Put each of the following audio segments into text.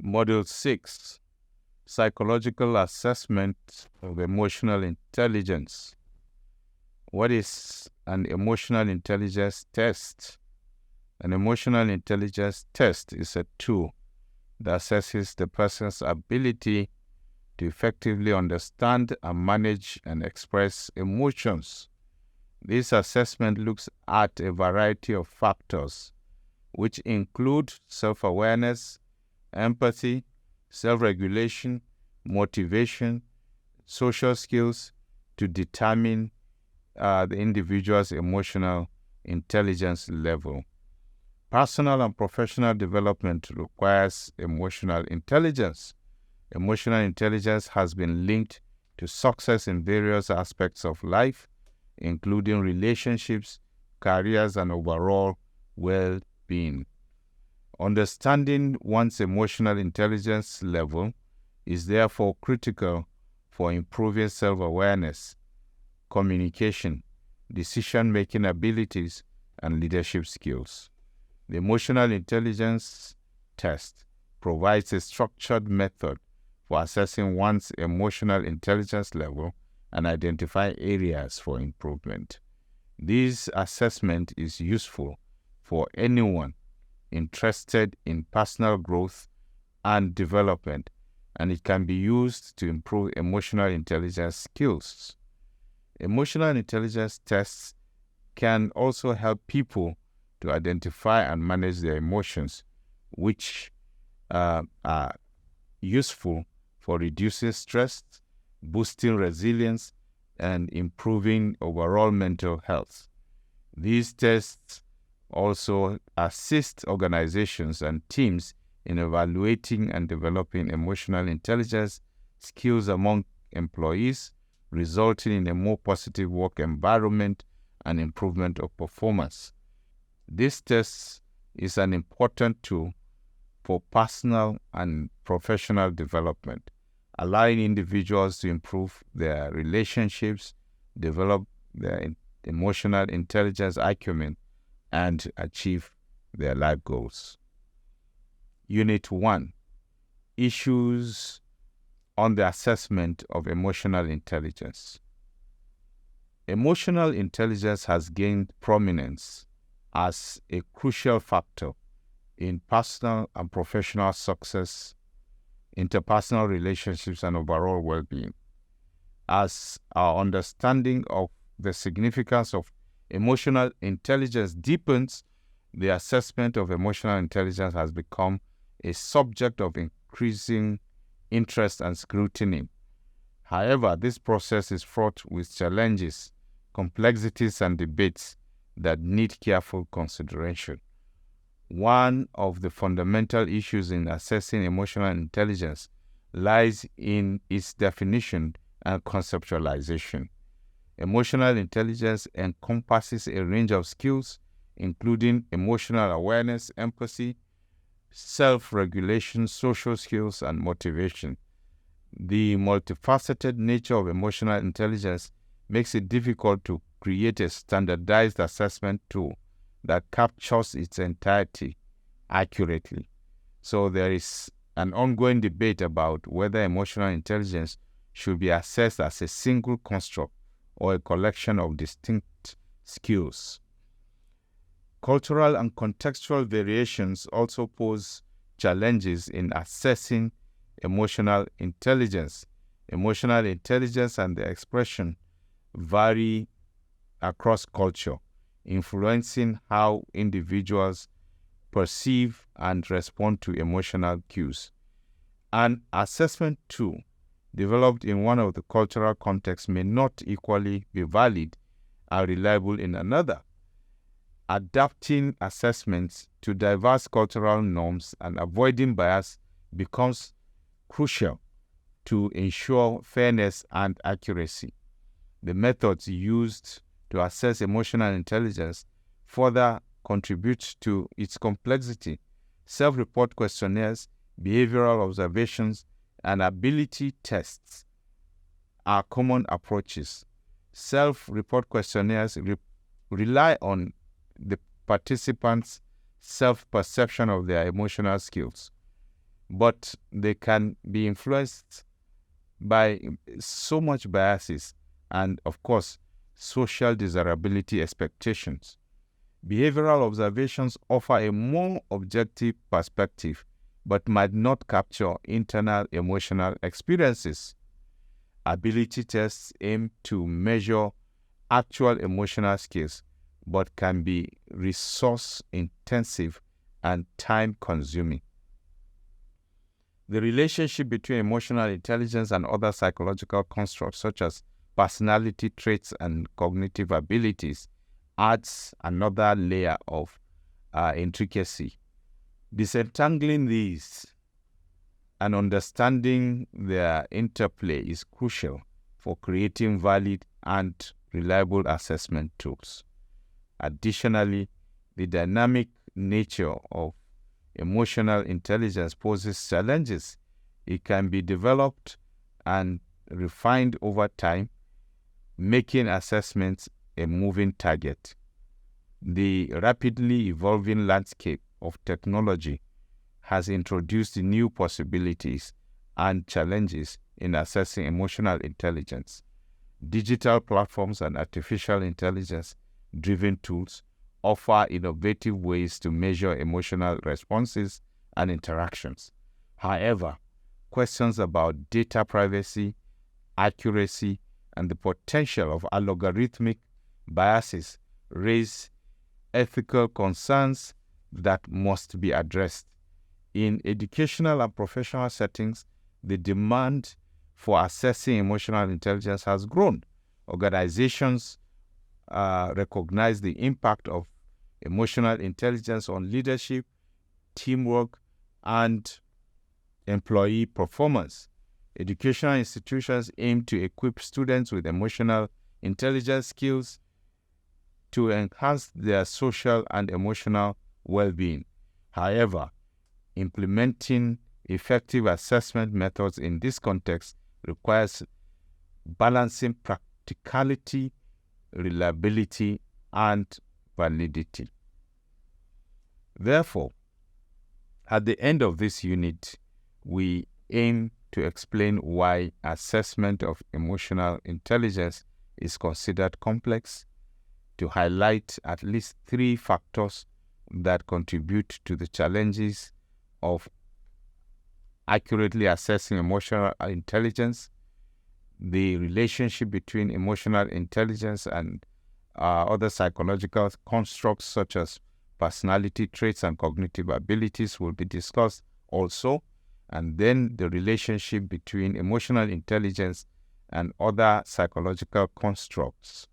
Module 6, Psychological Assessment of Emotional Intelligence. What is an emotional intelligence test? An emotional intelligence test is a tool that assesses the person's ability to effectively understand and manage and express emotions. This assessment looks at a variety of factors, which include self-awareness, empathy, self-regulation, motivation, social skills, to determine the individual's emotional intelligence level. Personal and professional development requires emotional intelligence. Emotional intelligence has been linked to success in various aspects of life, including relationships, careers, and overall well-being. Understanding one's emotional intelligence level is therefore critical for improving self-awareness, communication, decision-making abilities, and leadership skills. The emotional intelligence test provides a structured method for assessing one's emotional intelligence level and identify areas for improvement. This assessment is useful for anyone interested in personal growth and development, and it can be used to improve emotional intelligence skills. Emotional intelligence tests can also help people to identify and manage their emotions, which are useful for reducing stress, boosting resilience, and improving overall mental health. These tests also assist organizations and teams in evaluating and developing emotional intelligence skills among employees, resulting in a more positive work environment and improvement of performance. This test is an important tool for personal and professional development, allowing individuals to improve their relationships, develop their emotional intelligence acumen, and achieve their life goals. Unit 1, Issues on the Assessment of Emotional Intelligence. Emotional intelligence has gained prominence as a crucial factor in personal and professional success, interpersonal relationships, and overall well-being. As our understanding of the significance of emotional intelligence deepens, the assessment of emotional intelligence has become a subject of increasing interest and scrutiny. However, this process is fraught with challenges, complexities, and debates that need careful consideration. One of the fundamental issues in assessing emotional intelligence lies in its definition and conceptualization. Emotional intelligence encompasses a range of skills, including emotional awareness, empathy, self-regulation, social skills, and motivation. The multifaceted nature of emotional intelligence makes it difficult to create a standardized assessment tool that captures its entirety accurately. So there is an ongoing debate about whether emotional intelligence should be assessed as a single construct or a collection of distinct skills. Cultural and contextual variations also pose challenges in assessing emotional intelligence. Emotional intelligence and the expression vary across culture, influencing how individuals perceive and respond to emotional cues. An assessment tool developed in one of the cultural contexts may not equally be valid and reliable in another. Adapting assessments to diverse cultural norms and avoiding bias becomes crucial to ensure fairness and accuracy. The methods used to assess emotional intelligence further contribute to its complexity. Self-report questionnaires, behavioral observations, and ability tests are common approaches. Self-report questionnaires rely on the participants' self-perception of their emotional skills, but they can be influenced by so much biases and, of course, social desirability expectations. Behavioral observations offer a more objective perspective, but might not capture internal emotional experiences. Ability tests aim to measure actual emotional skills, but can be resource-intensive and time-consuming. The relationship between emotional intelligence and other psychological constructs, such as personality traits and cognitive abilities, adds another layer of intricacy. Disentangling these and understanding their interplay is crucial for creating valid and reliable assessment tools. Additionally, the dynamic nature of emotional intelligence poses challenges. It can be developed and refined over time, making assessments a moving target. The rapidly evolving landscape of technology has introduced new possibilities and challenges in assessing emotional intelligence. Digital platforms and artificial intelligence-driven tools offer innovative ways to measure emotional responses and interactions. However, questions about data privacy, accuracy, and the potential of algorithmic biases raise ethical concerns that must be addressed. In educational and professional settings, the demand for assessing emotional intelligence has grown. Organizations recognize the impact of emotional intelligence on leadership, teamwork, and employee performance. Educational institutions aim to equip students with emotional intelligence skills to enhance their social and emotional well-being. However, implementing effective assessment methods in this context requires balancing practicality, reliability, and validity. Therefore, at the end of this unit, we aim to explain why assessment of emotional intelligence is considered complex, to highlight at least 3 factors that contribute to the challenges of accurately assessing emotional intelligence, the relationship between emotional intelligence and other psychological constructs such as personality traits and cognitive abilities will be discussed also, and then the relationship between emotional intelligence and other psychological constructs,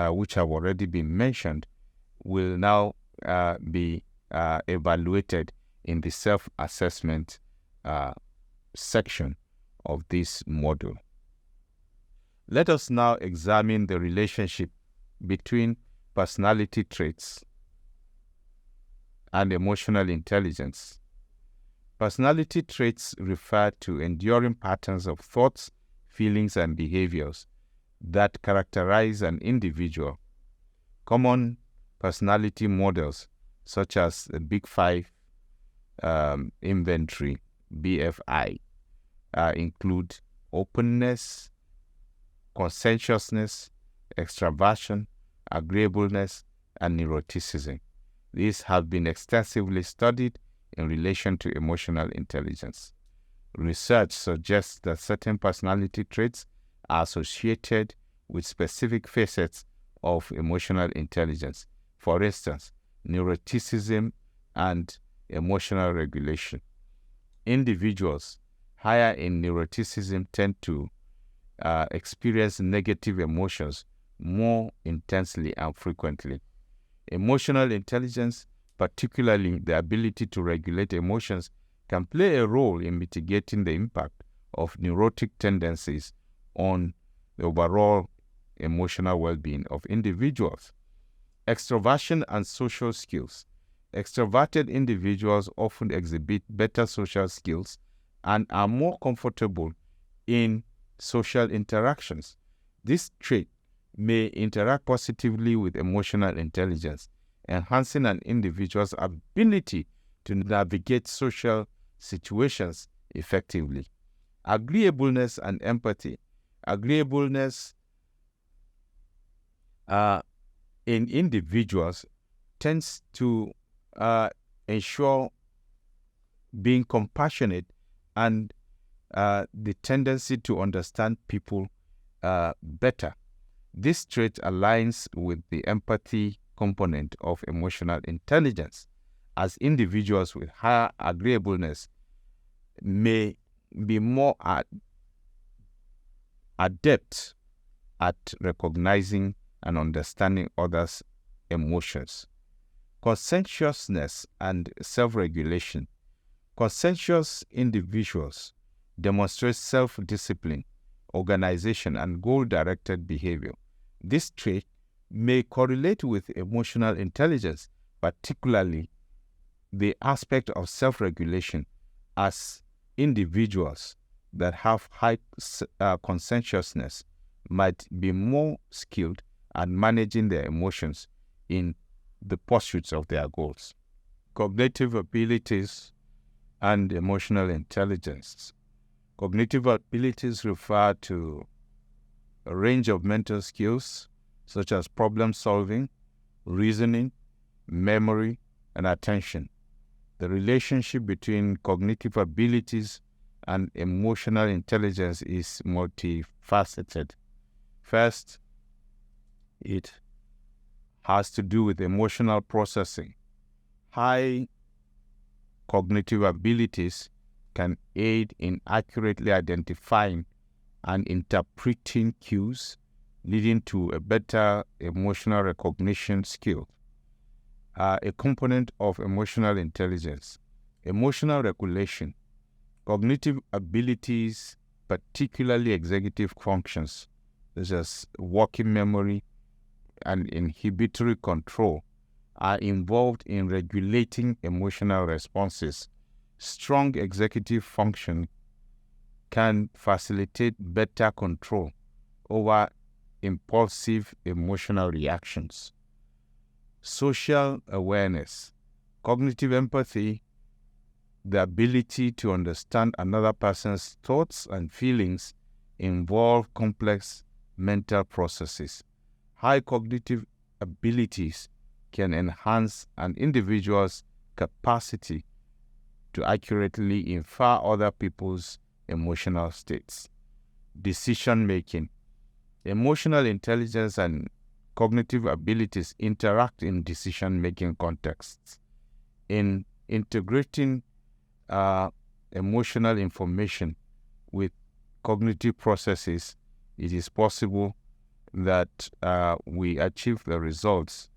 which have already been mentioned, will now be evaluated in the self-assessment section of this module. Let us now examine the relationship between personality traits and emotional intelligence. Personality traits refer to enduring patterns of thoughts, feelings, and behaviors that characterize an individual. Common personality models, such as the Big Five inventory, BFI, include openness, conscientiousness, extraversion, agreeableness, and neuroticism. These have been extensively studied in relation to emotional intelligence. Research suggests that certain personality traits are associated with specific facets of emotional intelligence. For instance, neuroticism and emotional regulation. Individuals higher in neuroticism tend to experience negative emotions more intensely and frequently. Emotional intelligence, particularly the ability to regulate emotions, can play a role in mitigating the impact of neurotic tendencies on the overall emotional well-being of individuals. Extroversion and social skills. Extroverted individuals often exhibit better social skills and are more comfortable in social interactions. This trait may interact positively with emotional intelligence, enhancing an individual's ability to navigate social situations effectively. Agreeableness and empathy. Agreeableness in individuals tends to ensure being compassionate and the tendency to understand people better. This trait aligns with the empathy component of emotional intelligence, as individuals with higher agreeableness may be more adept at recognizing and understanding others' emotions. Conscientiousness and self-regulation. Conscientious individuals demonstrate self-discipline, organization, and goal-directed behavior. This trait may correlate with emotional intelligence, particularly the aspect of self-regulation, as individuals that have high conscientiousness might be more skilled at managing their emotions in the pursuits of their goals. Cognitive abilities and emotional intelligence. Cognitive abilities refer to a range of mental skills such as problem solving, reasoning, memory, and attention. The relationship between cognitive abilities and emotional intelligence is multifaceted. First, it has to do with emotional processing. High cognitive abilities can aid in accurately identifying and interpreting cues, leading to a better emotional recognition skill. A component of emotional intelligence. Emotional regulation. Cognitive abilities, particularly executive functions, such as working memory and inhibitory control, are involved in regulating emotional responses. Strong executive function can facilitate better control over impulsive emotional reactions. Social awareness. Cognitive empathy, the ability to understand another person's thoughts and feelings, involve complex mental processes. High cognitive abilities can enhance an individual's capacity to accurately infer other people's emotional states. Decision making. Emotional intelligence and cognitive abilities interact in decision-making contexts. In integrating emotional information with cognitive processes, it is possible that we achieve the results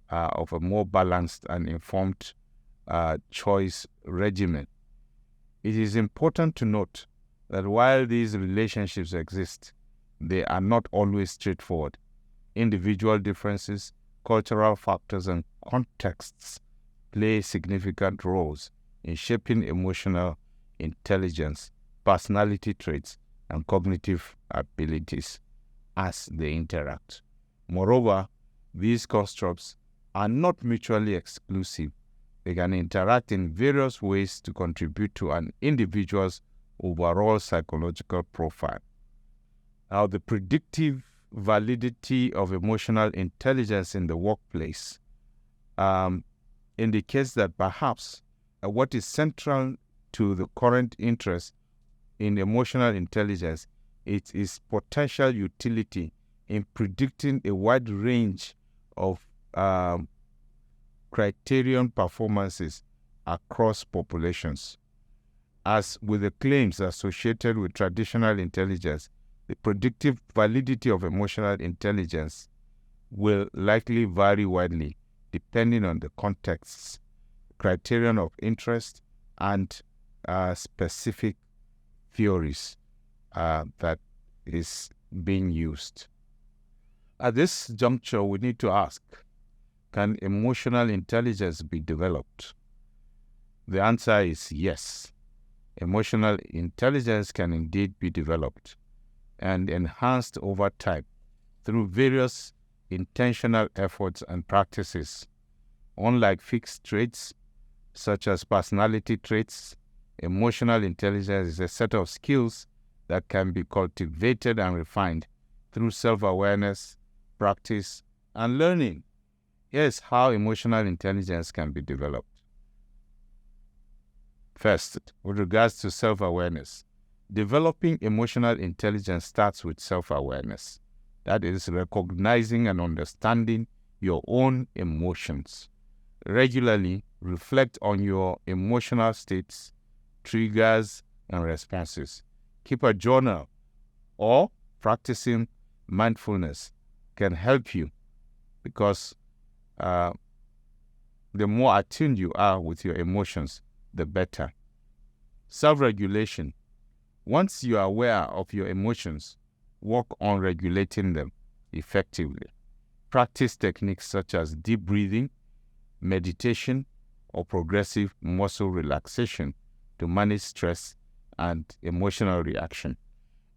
of a more balanced and informed choice regimen. It is important to note that while these relationships exist, they are not always straightforward. Individual differences, cultural factors, and contexts play significant roles in shaping emotional intelligence, personality traits, and cognitive abilities as they interact. Moreover, these constructs are not mutually exclusive. They can interact in various ways to contribute to an individual's overall psychological profile. Now, the predictive validity of emotional intelligence in the workplace indicates that perhaps what is central to the current interest in emotional intelligence is its potential utility in predicting a wide range of criterion performances across populations. As with the claims associated with traditional intelligence, the predictive validity of emotional intelligence will likely vary widely depending on the contexts, criterion of interest, and specific theories that is being used. At this juncture, we need to ask, can emotional intelligence be developed? The answer is yes. Emotional intelligence can indeed be developed and enhanced over time through various intentional efforts and practices. Unlike fixed traits, such as personality traits, emotional intelligence is a set of skills that can be cultivated and refined through self-awareness, practice, and learning. Here's how emotional intelligence can be developed. First, with regards to self-awareness, developing emotional intelligence starts with self-awareness. That is, recognizing and understanding your own emotions. Regularly reflect on your emotional states, triggers, and responses. Keep a journal or practicing mindfulness can help you, because the more attuned you are with your emotions, the better. Self-regulation. Once you are aware of your emotions, work on regulating them effectively. Practice techniques such as deep breathing, meditation, or progressive muscle relaxation to manage stress and emotional reaction.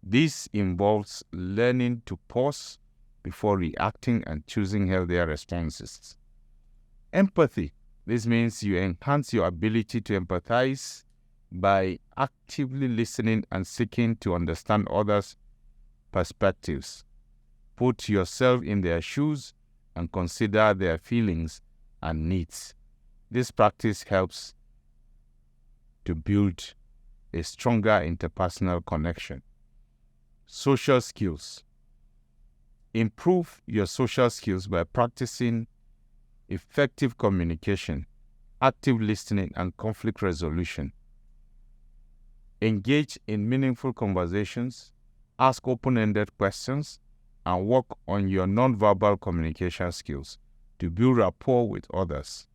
This involves learning to pause before reacting and choosing healthier responses. Empathy. This means you enhance your ability to empathize by actively listening and seeking to understand others' perspectives. Put yourself in their shoes and consider their feelings and needs. This practice helps to build a stronger interpersonal connection. Social skills. Improve your social skills by practicing effective communication, active listening, and conflict resolution. Engage in meaningful conversations, ask open-ended questions, and work on your nonverbal communication skills to build rapport with others.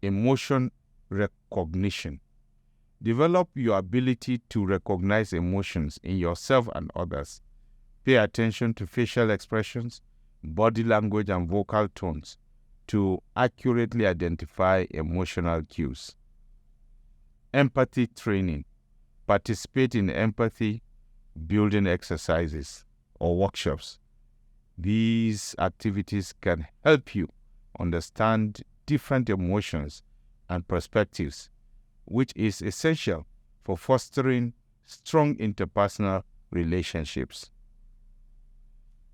Emotion recognition. Develop your ability to recognize emotions in yourself and others. Pay attention to facial expressions, body language, and vocal tones to accurately identify emotional cues. Empathy training. Participate in empathy building exercises or workshops. These activities can help you understand different emotions and perspectives, which is essential for fostering strong interpersonal relationships.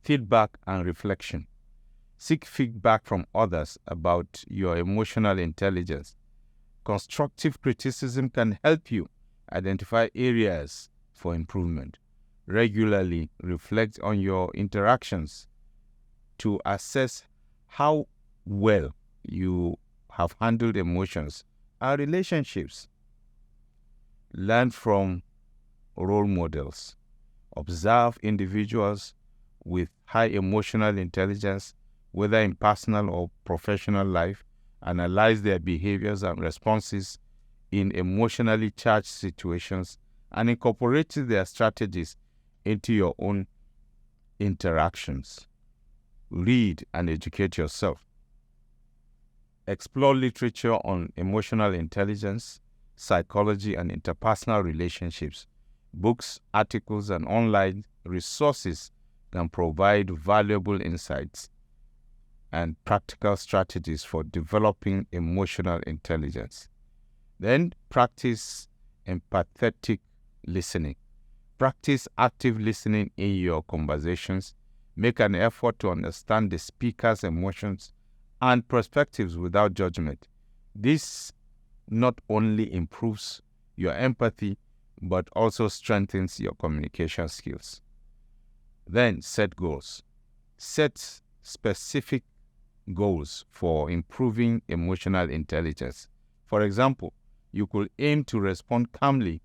Feedback and reflection. Seek feedback from others about your emotional intelligence. Constructive criticism can help you identify areas for improvement. Regularly reflect on your interactions to assess how well you have handled emotions and relationships. Learn from role models. Observe individuals with high emotional intelligence, whether in personal or professional life. Analyze their behaviors and responses in emotionally charged situations and incorporate their strategies into your own interactions. Read and educate yourself. Explore literature on emotional intelligence, psychology, and interpersonal relationships. Books, articles, and online resources can provide valuable insights and practical strategies for developing emotional intelligence. Then practice empathetic listening. Practice active listening in your conversations. Make an effort to understand the speaker's emotions and perspectives without judgment. This not only improves your empathy, but also strengthens your communication skills. Then set goals. Set specific goals for improving emotional intelligence. For example, you could aim to respond calmly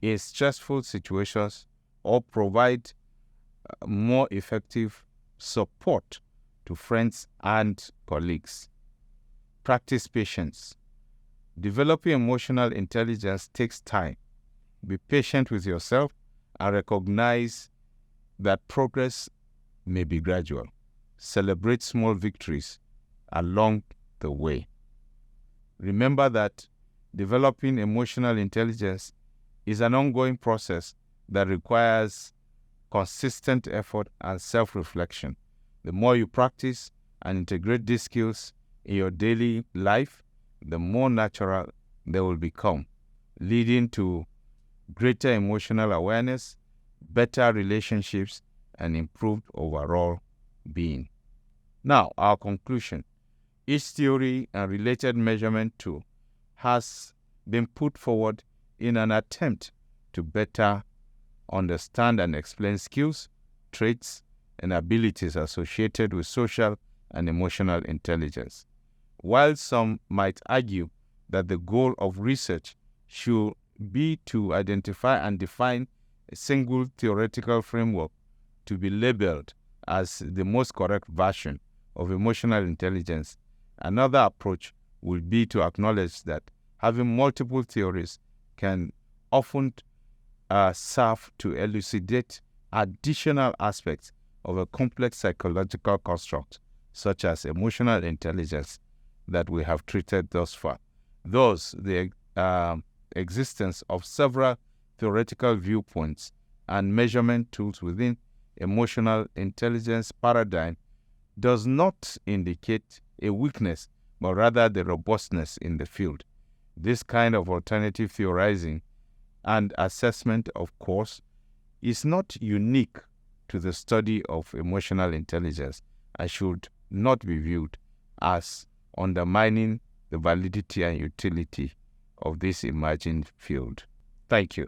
in stressful situations or provide more effective support to friends and colleagues. Practice patience. Developing emotional intelligence takes time. Be patient with yourself and recognize that progress may be gradual. Celebrate small victories along the way. Remember that developing emotional intelligence is an ongoing process that requires consistent effort and self-reflection. The more you practice and integrate these skills in your daily life, the more natural they will become, leading to greater emotional awareness, better relationships, and improved overall being. Now, our conclusion. Each theory and related measurement tool has been put forward in an attempt to better understand and explain skills, traits, and abilities associated with social and emotional intelligence. While some might argue that the goal of research should be to identify and define a single theoretical framework to be labeled as the most correct version of emotional intelligence, another approach would be to acknowledge that having multiple theories can often serve to elucidate additional aspects of a complex psychological construct, such as emotional intelligence, that we have treated thus far. Thus, the existence of several theoretical viewpoints and measurement tools within emotional intelligence paradigm does not indicate a weakness, but rather the robustness in the field. This kind of alternative theorizing and assessment, of course, is not unique to the study of emotional intelligence and should not be viewed as undermining the validity and utility of this emerging field. Thank you.